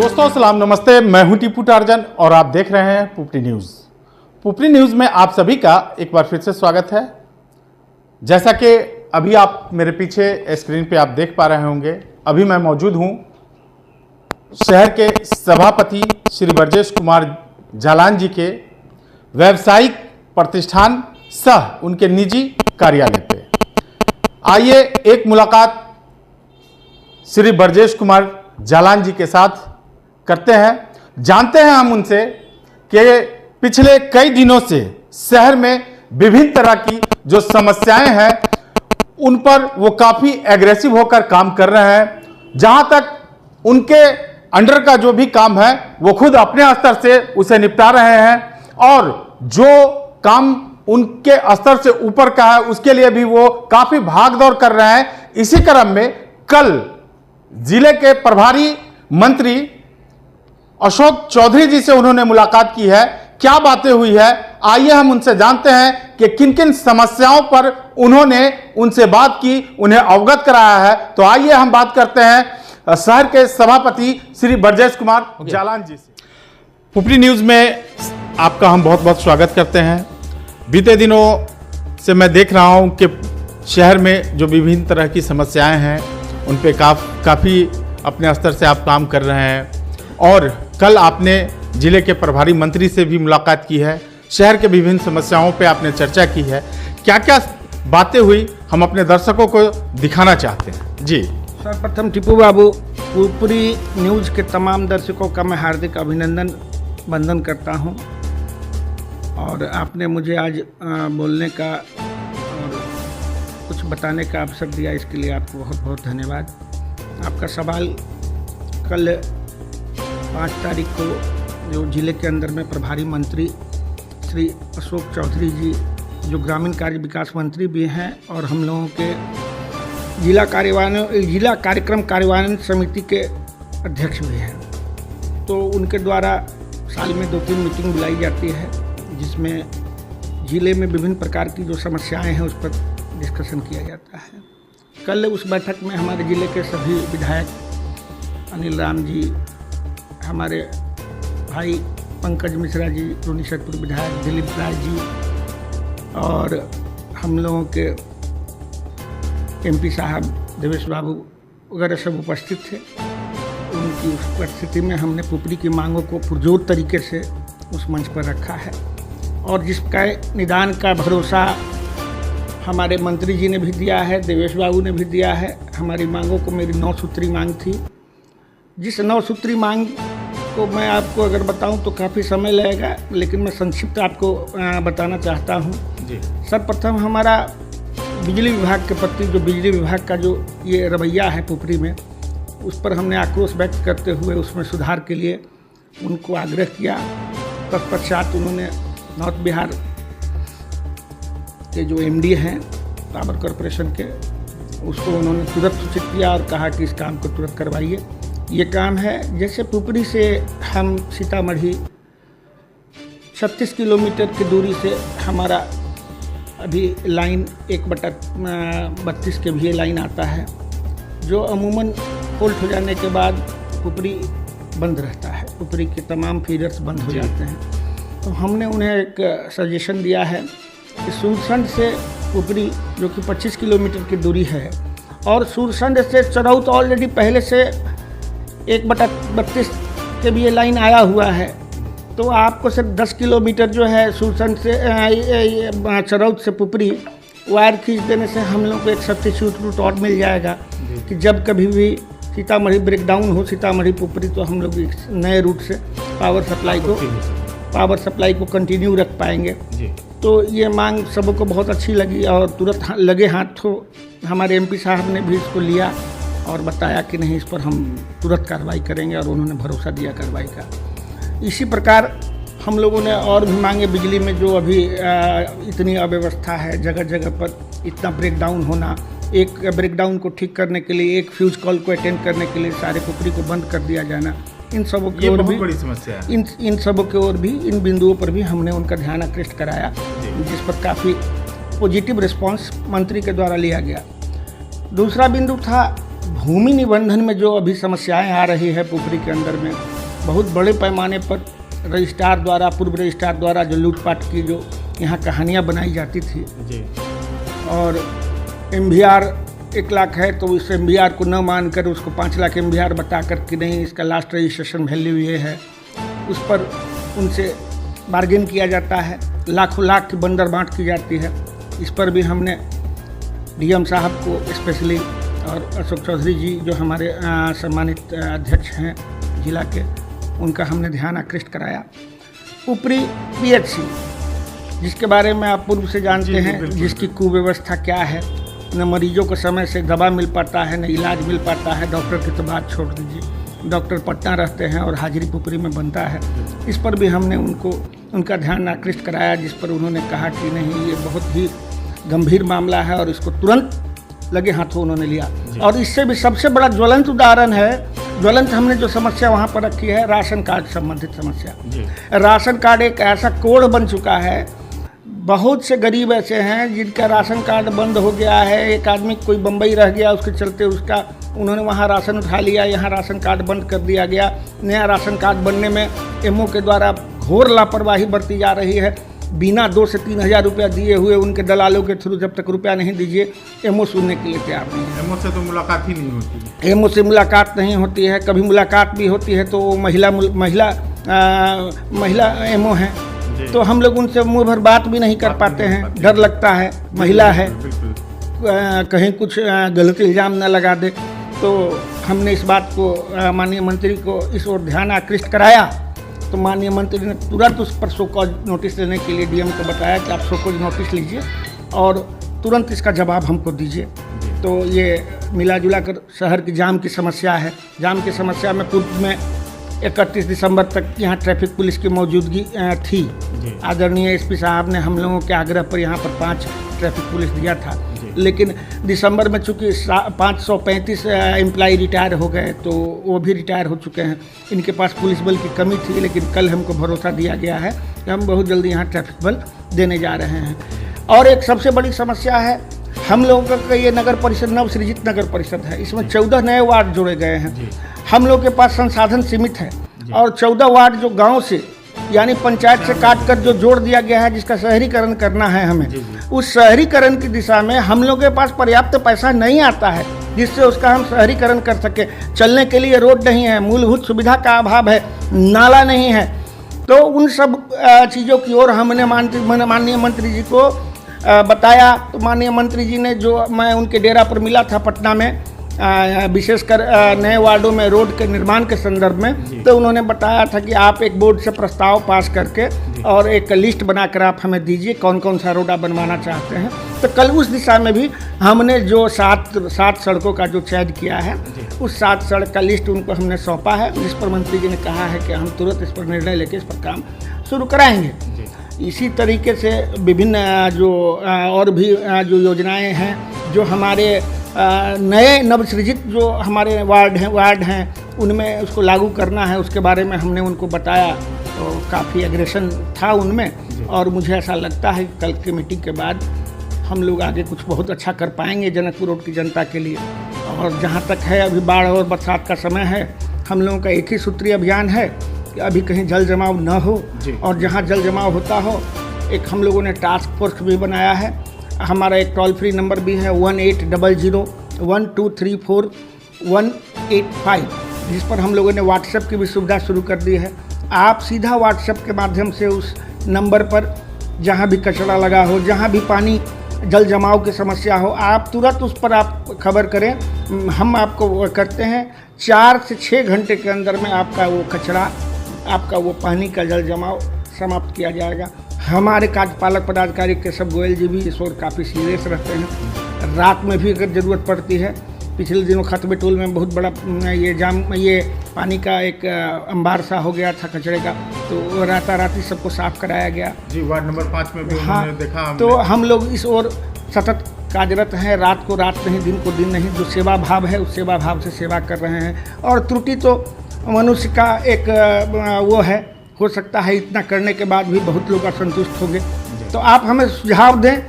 दोस्तों सलाम नमस्ते, मैं हूं टीपू टार्जन और आप देख रहे हैं पुपरी न्यूज़। पुपरी न्यूज़ में आप सभी का एक बार फिर से स्वागत है। जैसा कि अभी आप मेरे पीछे स्क्रीन पे आप देख पा रहे होंगे, अभी मैं मौजूद हूं शहर के सभापति श्री ब्रजेश कुमार जालान जी के व्यावसायिक प्रतिष्ठान सह उनके निजी कार्यालय पे। आइए एक मुलाकात श्री ब्रजेश कुमार जालान जी के साथ करते हैं। जानते हैं हम उनसे कि पिछले कई दिनों से शहर में विभिन्न तरह की जो समस्याएं हैं उन पर वो काफ़ी एग्रेसिव होकर काम कर रहे हैं। जहां तक उनके अंडर का जो भी काम है वो खुद अपने स्तर से उसे निपटा रहे हैं और जो काम उनके स्तर से ऊपर का है उसके लिए भी वो काफ़ी भागदौड़ कर रहे हैं। इसी क्रम में कल जिले के प्रभारी मंत्री अशोक चौधरी जी से उन्होंने मुलाकात की है। क्या बातें हुई है, आइए हम उनसे जानते हैं कि किन किन समस्याओं पर उन्होंने उनसे बात की, उन्हें अवगत कराया है। तो आइए हम बात करते हैं शहर के सभापति श्री ब्रजेश कुमार जालान जी से। पुपरी न्यूज़ में आपका हम बहुत बहुत स्वागत करते हैं। बीते दिनों से मैं देख रहा हूं कि शहर में जो विभिन्न तरह की समस्याएं हैं उन पे काफ़ी अपने स्तर से आप काम कर रहे हैं और कल आपने जिले के प्रभारी मंत्री से भी मुलाकात की है। शहर के विभिन्न समस्याओं पे आपने चर्चा की है। क्या क्या बातें हुई हम अपने दर्शकों को दिखाना चाहते हैं जी। सर्वप्रथम टीपू बाबू, पुपरी न्यूज़ के तमाम दर्शकों का मैं हार्दिक अभिनंदन वंदन करता हूं और आपने मुझे आज बोलने का और कुछ बताने का अवसर दिया, इसके लिए आपको बहुत बहुत धन्यवाद। आपका सवाल कल 5 तारीख को जो जिले के अंदर में प्रभारी मंत्री श्री अशोक चौधरी जी जो ग्रामीण कार्य विकास मंत्री भी हैं और हम लोगों के जिला कार्यक्रम कार्यान्वयन समिति के अध्यक्ष भी हैं, तो उनके द्वारा साल में 2-3 मीटिंग बुलाई जाती है जिसमें जिले में विभिन्न प्रकार की जो समस्याएं हैं उस पर डिस्कशन किया जाता है। कल उस बैठक में हमारे जिले के सभी विधायक अनिल राम जी, हमारे भाई पंकज मिश्रा जी, रुनीसरपुर विधायक दिलीप राय जी और हम लोगों के एमपी साहब देवेश बाबू वगैरह सब उपस्थित थे। उनकी उस उपस्थिति में हमने पुपरी की मांगों को पुरजोर तरीके से उस मंच पर रखा है और जिसका निदान का भरोसा हमारे मंत्री जी ने भी दिया है, देवेश बाबू ने भी दिया है। हमारी मांगों को, मेरी 9 सूत्री मांग थी, जिस 9 सूत्री मांग को मैं आपको अगर बताऊं तो काफ़ी समय लगेगा, लेकिन मैं संक्षिप्त आपको बताना चाहता हूं जी। सर्वप्रथम हमारा बिजली विभाग के प्रति जो बिजली विभाग का जो ये रवैया है पुपरी में, उस पर हमने आक्रोश व्यक्त करते हुए उसमें सुधार के लिए उनको आग्रह किया। तत्पश्चात उन्होंने नॉर्थ बिहार के जो एमडी हैं पावर कॉरपोरेशन के, उसको उन्होंने तुरंत सूचित किया और कहा कि इस काम को तुरंत करवाइए। ये काम है, जैसे पुपरी से हम सीतामढ़ी 36 किलोमीटर की दूरी से हमारा अभी लाइन 1/32 के भी लाइन आता है, जो अमूमन फॉल्ट हो जाने के बाद पुपरी बंद रहता है, पुपरी के तमाम फीडर्स बंद हो जाते हैं। तो हमने उन्हें एक सजेशन दिया है कि सूरसंड से पुपरी जो कि 25 किलोमीटर की दूरी है और सूरसंड से चरौत ऑलरेडी पहले से 1/32 के भी ये लाइन आया हुआ है, तो आपको सिर्फ 10 किलोमीटर जो है सूरसंड से चरौत से पुपरी वायर खींच देने से हम लोग को एक सब्स्टिट्यूट रूट और मिल जाएगा कि जब कभी भी सीतामढ़ी ब्रेकडाउन हो, सीतामढ़ी पुपरी, तो हम लोग एक नए रूट से पावर सप्लाई को कंटिन्यू रख पाएंगे। तो ये मांग सबको बहुत अच्छी लगी और तुरंत लगे हाथों हमारे एमपी साहब ने भी इसको लिया और बताया कि नहीं, इस पर हम तुरंत कार्रवाई करेंगे और उन्होंने भरोसा दिया कार्रवाई का। इसी प्रकार हम लोगों ने और भी मांगे, बिजली में जो अभी इतनी अव्यवस्था है, जगह जगह पर इतना ब्रेकडाउन होना, एक ब्रेकडाउन को ठीक करने के लिए, एक फ्यूज कॉल को अटेंड करने के लिए सारे पुपरी को बंद कर दिया जाना, इन सबों की ओर भी बड़ी समस्या है। इन सबों के ओर भी, इन बिंदुओं पर भी हमने उनका ध्यान आकृष्ट कराया, जिस पर काफ़ी पॉजिटिव रिस्पांस मंत्री के द्वारा लिया गया। दूसरा बिंदु था भूमि निबंधन में जो अभी समस्याएं आ रही है पुपरी के अंदर में, बहुत बड़े पैमाने पर रजिस्ट्रार द्वारा, पूर्व रजिस्ट्रार द्वारा जो लूटपाट की जो यहाँ कहानियाँ बनाई जाती थी जी। और MVR 1 लाख है तो उस MVR को न मानकर उसको 5 लाख MVR बता कर कि नहीं इसका लास्ट रजिस्ट्रेशन वैल्यू ये है, उस पर उनसे बार्गेन किया जाता है, लाखों लाख की बंदर बांट की जाती है। इस पर भी हमने DM साहब को स्पेशली और अशोक चौधरी जी जो हमारे सम्मानित अध्यक्ष हैं जिला के, उनका हमने ध्यान आकृष्ट कराया। ऊपरी PHC जिसके बारे में आप पूर्व से जानते हैं, जिसकी कुव्यवस्था क्या है, न मरीजों को समय से दवा मिल पाता है, न इलाज मिल पाता है। डॉक्टर की तो बात छोड़ दीजिए, डॉक्टर पटना रहते हैं और हाजिरी पुपरी में बनता है। इस पर भी हमने उनका ध्यान आकृष्ट कराया, जिस पर उन्होंने कहा कि नहीं ये बहुत ही गंभीर मामला है और इसको तुरंत लगे हाथों उन्होंने लिया। और इससे भी सबसे बड़ा ज्वलंत उदाहरण है, ज्वलंत हमने जो समस्या वहाँ पर रखी है, राशन कार्ड संबंधित समस्या। राशन कार्ड एक ऐसा कोड बन चुका है, बहुत से गरीब ऐसे हैं जिनका राशन कार्ड बंद हो गया है। एक आदमी कोई बम्बई रह गया, उसके चलते उन्होंने वहाँ राशन उठा लिया, यहाँ राशन कार्ड बंद कर दिया गया। नया राशन कार्ड बनने में MO के द्वारा घोर लापरवाही बरती जा रही है। बिना 2 से 3 हज़ार रुपया दिए हुए उनके दलालों के थ्रू जब तक रुपया नहीं दीजिए MO सुनने के लिए तैयार नहीं है। MO से तो मुलाकात ही नहीं होती है। MO से मुलाकात नहीं होती है, कभी मुलाकात भी होती है तो महिला MO हैं, तो हम लोग उनसे मुँह भर बात भी नहीं कर पाते हैं, डर लगता है, महिला है, कहीं कुछ गलत इल्ज़ाम न लगा दे। तो हमने इस बात को माननीय मंत्री को इस ओर ध्यान आकृष्ट कराया, तो माननीय मंत्री ने तुरंत उस पर शोकॉज नोटिस लेने के लिए DM को बताया कि आप शोकॉज नोटिस लीजिए और तुरंत इसका जवाब हमको दीजिए। तो ये मिला जुला कर शहर की जाम की समस्या है। जाम की समस्या में पूर्व में 31 दिसंबर तक यहाँ ट्रैफिक पुलिस की मौजूदगी थी। आदरणीय SP साहब ने हम लोगों के आग्रह पर यहाँ पर 5 ट्रैफिक पुलिस दिया था, लेकिन दिसंबर में चूँकि 535 एम्प्लाई रिटायर हो गए तो वो भी रिटायर हो चुके हैं। इनके पास पुलिस बल की कमी थी, लेकिन कल हमको भरोसा दिया गया है कि हम बहुत जल्दी यहाँ ट्रैफिक बल देने जा रहे हैं। और एक सबसे बड़ी समस्या है, हम लोगों का ये नगर परिषद नव सृजित नगर परिषद है, इसमें 14 नए वार्ड जोड़े गए हैं। हम लोग के पास संसाधन सीमित है और 14 वार्ड जो गांव से यानी पंचायत से काट कर जो जोड़ दिया गया है, जिसका शहरीकरण करना है हमें, उस शहरीकरण की दिशा में हम लोग के पास पर्याप्त पैसा नहीं आता है जिससे उसका हम शहरीकरण कर सके। चलने के लिए रोड नहीं है, मूलभूत सुविधा का अभाव है, नाला नहीं है। तो उन सब चीज़ों की ओर हमने माननीय मंत्री जी को बताया। तो माननीय मंत्री जी ने, जो मैं उनके डेरा पर मिला था पटना में, विशेषकर नए वार्डों में रोड के निर्माण के संदर्भ में, तो उन्होंने बताया था कि आप एक बोर्ड से प्रस्ताव पास करके और एक लिस्ट बनाकर आप हमें दीजिए कौन कौन सा रोड आप बनवाना चाहते हैं। तो कल उस दिशा में भी हमने जो 7 सड़कों का जो चयन किया है, उस 7 सड़क का लिस्ट उनको हमने सौंपा है, जिस पर मंत्री जी ने कहा है कि हम तुरंत इस पर निर्णय लेकर इस पर काम शुरू कराएंगे। इसी तरीके से विभिन्न जो और भी जो योजनाएं हैं, जो हमारे नए नवसृजित जो हमारे वार्ड हैं उनमें उसको लागू करना है, उसके बारे में हमने उनको बताया। तो काफ़ी एग्रेशन था उनमें और मुझे ऐसा लगता है कि कल की मीटिंग के बाद हम लोग आगे कुछ बहुत अच्छा कर पाएंगे जनकपुर रोड की जनता के लिए। और जहाँ तक है, अभी बाढ़ और बरसात का समय है, हम लोगों का एक ही सूत्रीय अभियान है कि अभी कहीं जल जमाव न हो, और जहाँ जल जमाव होता हो, एक हम लोगों ने टास्क फोर्स भी बनाया है। हमारा एक टोल फ्री नंबर भी है 1800-1234-185, जिस पर हम लोगों ने व्हाट्सएप की भी सुविधा शुरू कर दी है। आप सीधा व्हाट्सएप के माध्यम से उस नंबर पर जहाँ भी कचरा लगा हो, जहाँ भी पानी जल जमाव की समस्या हो, आप तुरंत उस पर आप खबर करें, हम आपको करते हैं। 4 से 6 घंटे के अंदर में आपका वो कचरा, आपका वो पानी का जल जमाव समाप्त किया जाएगा। हमारे कार्यपालक पदाधिकारी केशव गोयल जी भी इस ओर काफ़ी सीरियस रहते हैं। रात में भी अगर ज़रूरत पड़ती है, पिछले दिनों खतबे टोल में बहुत बड़ा ये पानी का एक अंबार सा हो गया था कचरे का, तो राताराती सबको साफ कराया गया जी। वार्ड नंबर 5 में भी उन्होंने देखा हमने। तो हम लोग इस ओर सतत कार्यरत हैं, रात को रात नहीं, दिन को दिन नहीं। जो सेवा भाव है उस सेवा भाव से सेवा कर रहे हैं। और त्रुटि तो मनुष्य का एक वो है, हो सकता है इतना करने के बाद भी बहुत लोग असंतुष्ट होंगे। तो आप हमें सुझाव दें,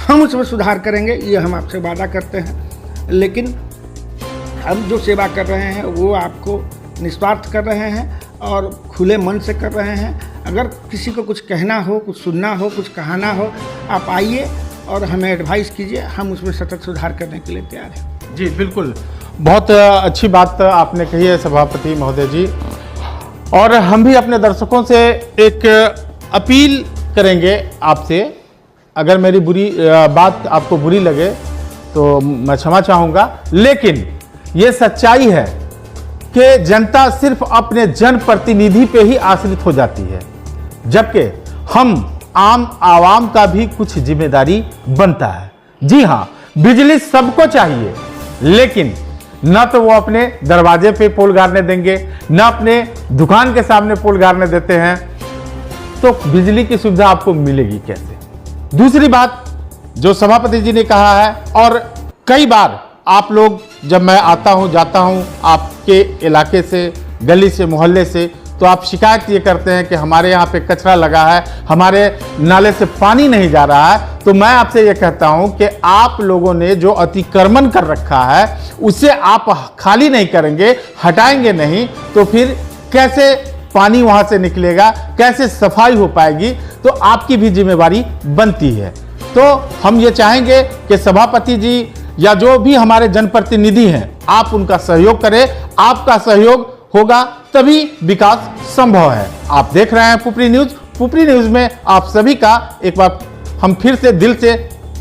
हम उसमें सुधार करेंगे, ये हम आपसे वादा करते हैं। लेकिन हम जो सेवा कर रहे हैं वो आपको निस्वार्थ कर रहे हैं। और खुले मन से कर रहे हैं। अगर किसी को कुछ कहना हो, कुछ सुनना हो, कुछ कहना हो, आप आइए और हमें एडवाइस कीजिए, हम उसमें सतत सुधार करने के लिए तैयार हैं। जी बिल्कुल, बहुत अच्छी बात आपने कही है सभापति महोदय जी। और हम भी अपने दर्शकों से एक अपील करेंगे आपसे, अगर मेरी बात आपको बुरी लगे तो मैं क्षमा चाहूँगा, लेकिन ये सच्चाई है कि जनता सिर्फ अपने जनप्रतिनिधि पे ही आश्रित हो जाती है, जबकि हम आम आवाम का भी कुछ जिम्मेदारी बनता है। जी हाँ, बिजली सबको चाहिए, लेकिन न तो वो अपने दरवाजे पे पोल गाड़ने देंगे, न अपने दुकान के सामने पोल गाड़ने देते हैं, तो बिजली की सुविधा आपको मिलेगी कैसे? दूसरी बात जो सभापति जी ने कहा है, और कई बार आप लोग, जब मैं आता हूं जाता हूं आपके इलाके से, गली से, मोहल्ले से, तो आप शिकायत ये करते हैं कि हमारे यहाँ पे कचरा लगा है, हमारे नाले से पानी नहीं जा रहा है। तो मैं आपसे ये कहता हूं कि आप लोगों ने जो अतिक्रमण कर रखा है उसे आप खाली नहीं करेंगे, हटाएंगे नहीं, तो फिर कैसे पानी वहां से निकलेगा, कैसे सफाई हो पाएगी? तो आपकी भी जिम्मेवारी बनती है। तो हम ये चाहेंगे कि सभापति जी या जो भी हमारे जनप्रतिनिधि हैं, आप उनका सहयोग करें। आपका सहयोग होगा तभी विकास संभव है। आप देख रहे हैं पुपरी न्यूज। पुपरी न्यूज में आप सभी का एक बार हम फिर से दिल से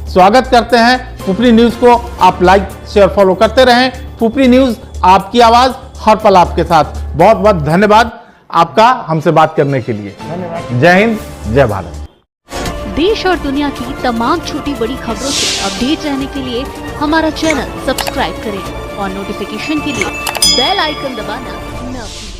स्वागत करते हैं। पुपरी न्यूज को आप लाइक शेयर फॉलो करते रहें। पुपरी न्यूज, आपकी आवाज हर पल आपके साथ। बहुत बहुत धन्यवाद आपका हमसे बात करने के लिए। धन्यवाद। जय हिंद, जय भारत। देश और दुनिया की तमाम छोटी बड़ी खबरों से अपडेट रहने के लिए हमारा चैनल सब्सक्राइब करें और नोटिफिकेशन के लिए बेल आइकन दबाना न भूलें।